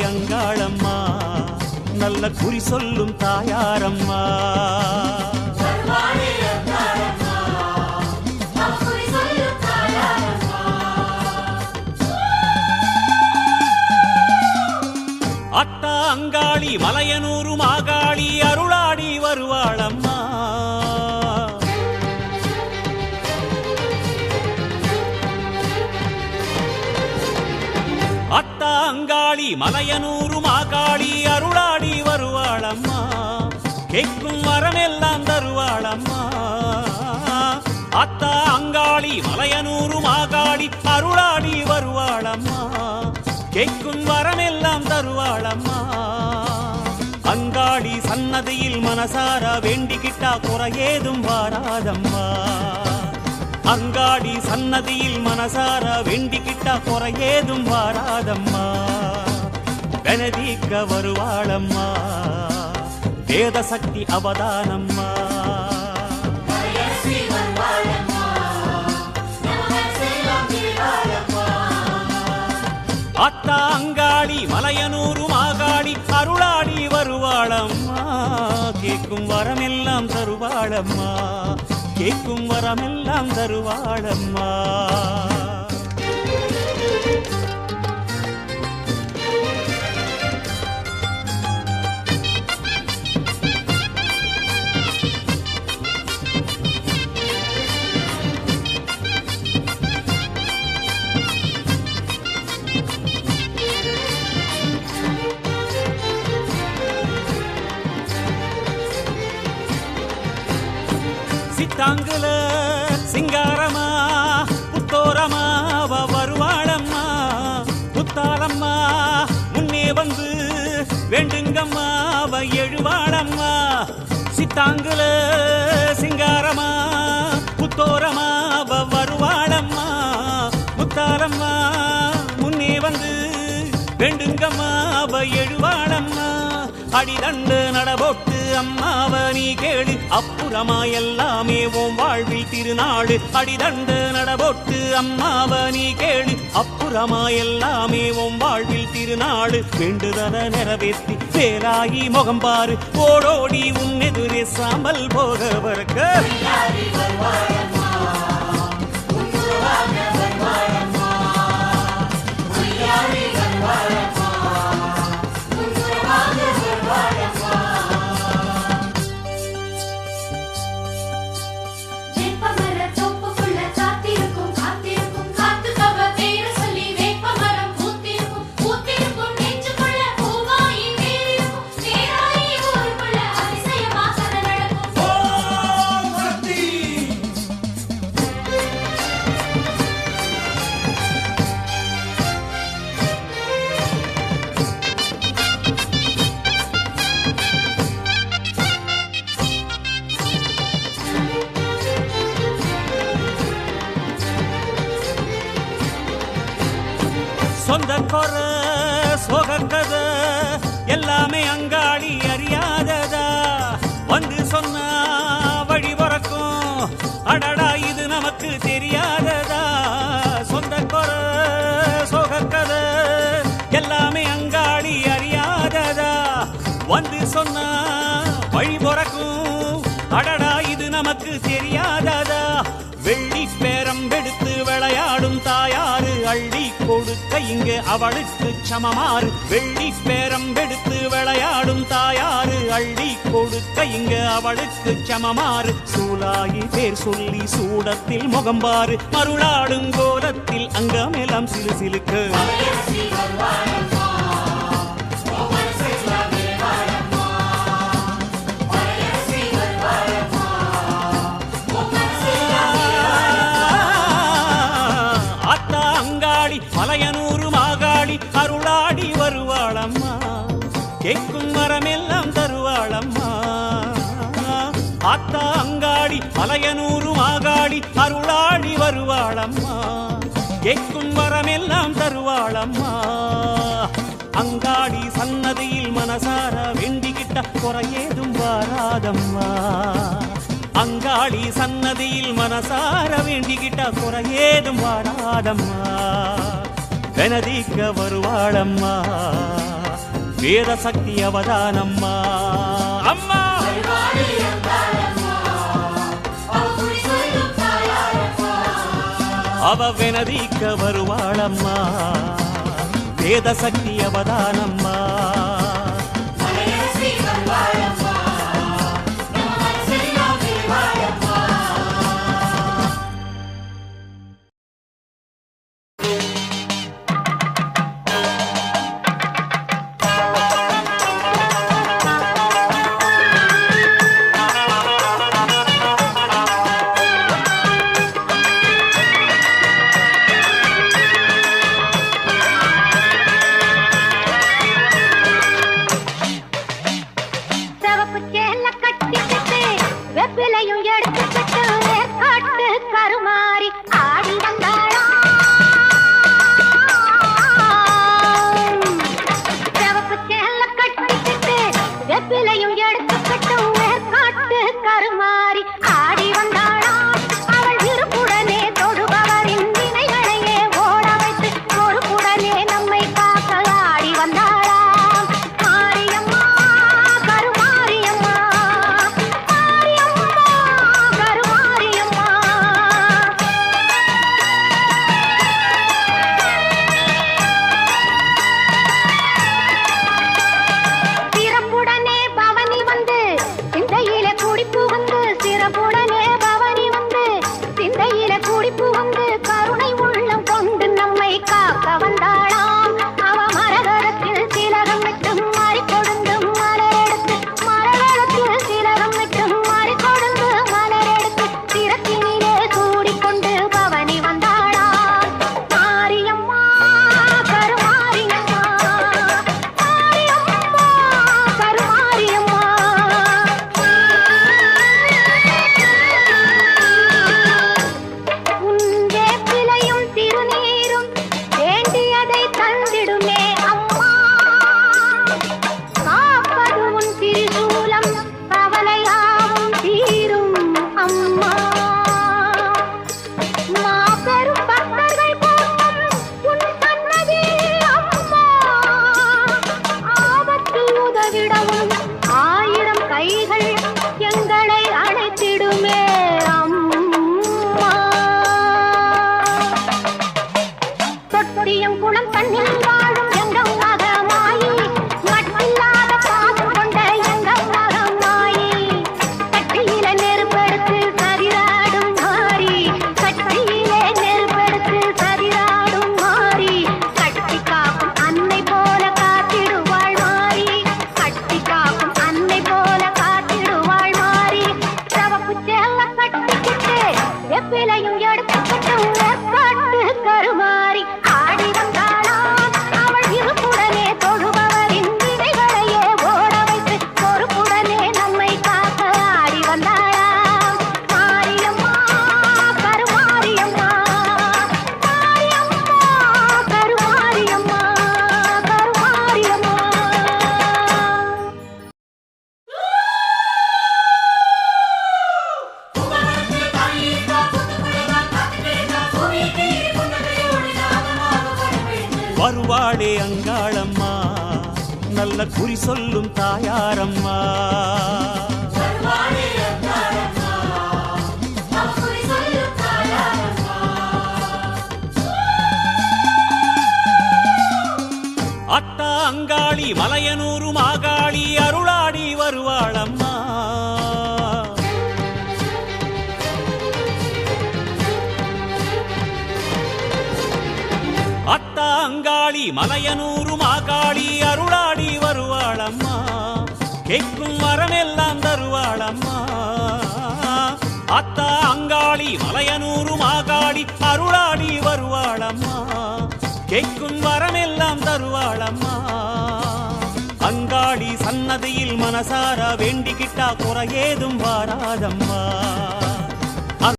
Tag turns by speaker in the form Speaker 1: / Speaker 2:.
Speaker 1: அங்காளம்மா நல்ல குறி சொல்லும் தாயாரம்மா. அத்தா அங்காளி மலையனூரு மாகாளி அருளாடி வருவாளம்மா. அத்தா அங்காளி மலையனூரு மாகாளி அருளாடி வருவாளம்மா. கேட்கும் வரமெல்லாம் தருவாளம்மா. அத்தா அங்காளி மலையனூரு மாகாளி அருளாடி வருவாளம்மா. கேட்கும் வரமெல்லாம் தருவாளம்மா. அங்காளி சன்னதியில் மனசார வேண்டிக்கிட்டா குறையேதும் வாராதம்மா. அங்காளி சன்னதியில் மனசார வேண்டிக்கிட்டா குறையேதும் வாராதம்மா. கணதிக்க வருவாளம்மா. வேத சக்தி அவதானம்மா. அத்தா அங்காளி மலையனூரு மாகாளி அருளாடி வருவாளம்மா. கேட்கும் வரமெல்லாம் தருவாளம்மா. கேட்கும் வரமெல்லாம் தருவாளம்மா. சித்தாங்குல சிங்காரமா புத்தோரமா வருவாளம்மா. புத்தாலம்மா முன்னே வந்து வேண்டுங்கம்மா எழுவாளம்மா. சித்தாங்குல சிங்காரமா புத்தோரமா வருவாளம்மா. புத்தாலம்மா முன்னே வந்து வேண்டுங்கம்மா எழுவாளம்மா. அடிதண்டு நடபோட்டு அம்மாவ நீ கேளு அப்புறமா எல்லாமே உன் வாழ்வில் திருநாடு. அடிதண்டு நடபோட்டு அம்மாவ நீ கேளு அப்புறமா எல்லாமே உன் வாழ்வில் திருநாடு. வேண்டுதல நிறைவேற்றி வேலாகி முகம்பாரு ஓடோடி உன் எதிரே சாம்பல் போக வரக்க. சொந்த கொர சோகக்கத எல்லாமே அங்காளி அறியாததா. வந்து சொன்னா வழி பிறக்கும். அடடா இது நமக்கு தெரியாததா. சொந்த கொர சோகக்கத எல்லாமே அங்காளி அறியாததா. வந்து சொன்னா வழி பிறக்கும். அடடா இது நமக்கு தெரியாததா. வெள்ளி பேரம் எடுத்து விளையாடும் தாயாரு அள்ளி கொடுக்க இங்க அவளுக்கு சமமாறு. வெள்ளி பேரம் எடுத்து விளையாடும் தாயாரு அள்ளி கொடுக்க இங்க அவளுக்கு சமமாறு. சூலாயி பேர் சொல்லி சூடத்தில் முகம்பாரு மருளாடும் கோலத்தில் அங்கமெல்லாம் சிலு சிலுக்கு. மலையனூரு மாகாளி அருளாடி வருவாளம்மா. கேட்கும் வரமெல்லாம் தருவாளம்மா. அத்தா அங்காளி மலையனூரு மாகாளி அருளாடி வருவாளம்மா. கேட்கும் வரமெல்லாம் தருவாளம்மா. அங்காளி சன்னதியில் மனசார வேண்டிக்கிட்ட குறையேதும் வாராதம்மா. அங்காளி சன்னதியில் மனசார வேண்டிக்கிட்ட குறையேதும் வாராதம்மா. கணதிக்க வருவாளம்மா. வேத சக்தி அவதானம்மா அம்மா அவ வெனதிக்க வருவாளம்மா வேத சக்தி அவதானம்மா வருவாளே அங்காளம்மா நல்ல குறி சொல்லும் தாயாரம்மா அத்தா அங்காளி மலையனூரு மாகாளி அருளாடி வருவாளம்மா அத்தா அங்காளி மலையனூரு மாகாளி அருளாடி வருவாளம்மா கேட்கும் வரமெல்லாம் தருவாளம்மா அத்தா அங்காளி மலையனூரு மாகாளி அருளாடி வருவாளம்மா கேட்கும் வரமெல்லாம் தருவாளம்மா அங்காளி சன்னதியில் மனசார வேண்டிக்கிட்டா குறையேதும் வாராதம்மா